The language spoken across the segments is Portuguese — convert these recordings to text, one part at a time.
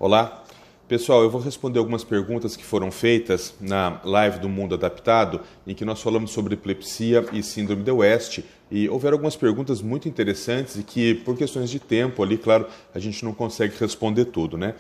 Olá, pessoal, eu vou responder algumas perguntas que foram feitas na live do Mundo Adaptado, em que nós falamos sobre epilepsia e síndrome de West, e houveram algumas perguntas muito interessantes e que, por questões de tempo ali, claro, a gente não consegue responder tudo, né?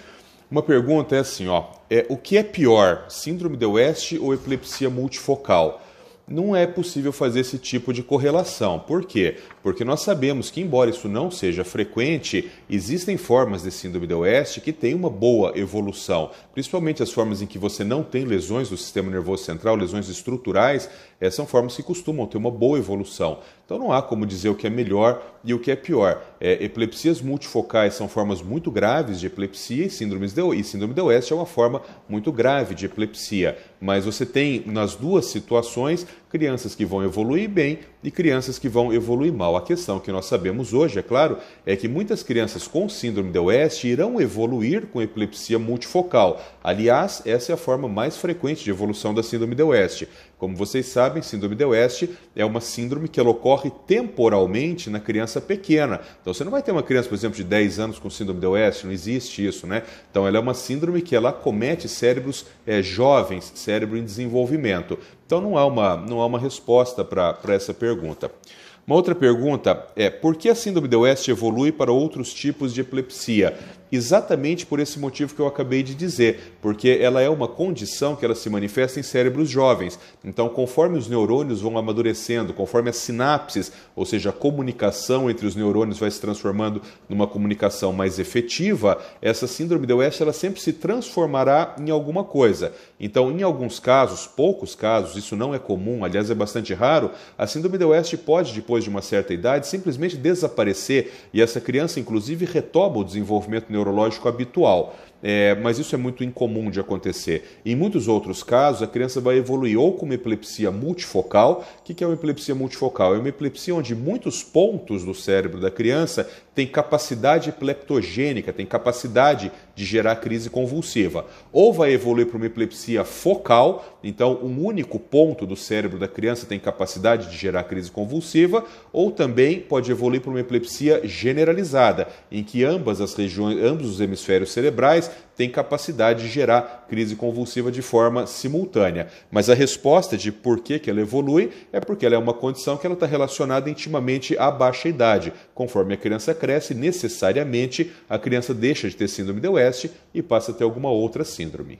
Uma pergunta é assim, o que é pior, síndrome de West ou epilepsia multifocal? Não é possível fazer esse tipo de correlação. Por quê? Porque nós sabemos que, embora isso não seja frequente, existem formas de síndrome de West que têm uma boa evolução. Principalmente as formas em que você não tem lesões do sistema nervoso central, lesões estruturais, são formas que costumam ter uma boa evolução. Então não há como dizer o que é melhor e o que é pior. Epilepsias multifocais são formas muito graves de epilepsia e síndrome de West é uma forma muito grave de epilepsia. Mas você tem, nas duas situações, crianças que vão evoluir bem e crianças que vão evoluir mal. A questão que nós sabemos hoje, é claro, é que muitas crianças com síndrome de West irão evoluir com epilepsia multifocal. Aliás, essa é a forma mais frequente de evolução da síndrome de West. Como vocês sabem, síndrome de West é uma síndrome que ela ocorre temporalmente na criança pequena. Então você não vai ter uma criança, por exemplo, de 10 anos com síndrome de West, não existe isso, né? Então ela é uma síndrome que ela acomete cérebros jovens, cérebro em desenvolvimento. Então não há uma resposta para essa pergunta. Uma outra pergunta é: por que a síndrome de West evolui para outros tipos de epilepsia? Exatamente por esse motivo que eu acabei de dizer, porque ela é uma condição que ela se manifesta em cérebros jovens. Então, conforme os neurônios vão amadurecendo, conforme as sinapses, ou seja, a comunicação entre os neurônios vai se transformando numa comunicação mais efetiva, essa síndrome de West ela sempre se transformará em alguma coisa. Então, em alguns casos, poucos casos, isso não é comum, aliás é bastante raro, a síndrome de West pode, depois de uma certa idade, simplesmente desaparecer e essa criança, inclusive, retoma o desenvolvimento neurológico habitual. Mas isso é muito incomum de acontecer. Em muitos outros casos, a criança vai evoluir ou com uma epilepsia multifocal. O que é uma epilepsia multifocal? É uma epilepsia onde muitos pontos do cérebro da criança têm capacidade epileptogênica, têm capacidade de gerar crise convulsiva. Ou vai evoluir para uma epilepsia focal, então um único ponto do cérebro da criança tem capacidade de gerar crise convulsiva, ou também pode evoluir para uma epilepsia generalizada, em que ambos os hemisférios cerebrais tem capacidade de gerar crise convulsiva de forma simultânea. Mas a resposta de por que ela evolui é porque ela é uma condição que ela está relacionada intimamente à baixa idade. Conforme a criança cresce, necessariamente a criança deixa de ter síndrome de West e passa a ter alguma outra síndrome.